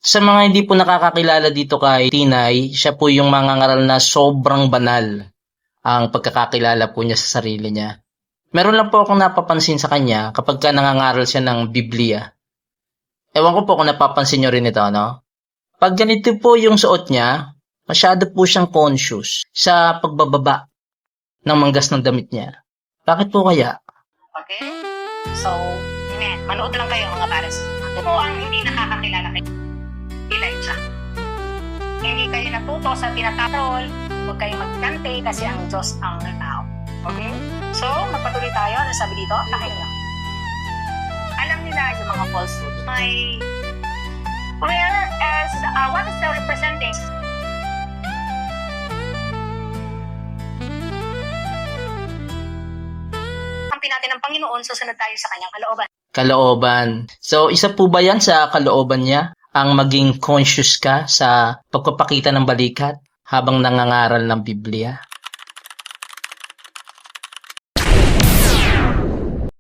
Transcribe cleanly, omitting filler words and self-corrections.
Sa mga hindi po nakakakilala dito kay Tinay, siya po yung mangangaral na sobrang banal ang pagkakakilala po niya sa sarili niya. Meron lang po akong napapansin sa kanya kapag ka nangangaral siya ng Biblia. Ewan ko po kung napapansin niyo rin ito, no? Pag ganito po yung suot niya, masyado po siyang conscious sa pagbababa ng manggas ng damit niya. Bakit po kaya? Okay? So, manood lang kayo mga pares. Ito po ang hindi nakakakilala kay Elijah. Hindi kayo natuto sa tinatarol, huwag kayong magkante kasi ang Diyos ang tao. Okay? So, magpatuloy tayo. Ano sabi dito? Pakinggan. Alam nila yung mga falsehood. Whereas, what is the representing? Kampi natin ng Panginoon, susunod tayo sa kanyang kalooban. Kalooban. So, isa po ba yan sa kalooban niya? Ang maging conscious ka sa pagpapakita ng balikat habang nangangaral ng Biblia?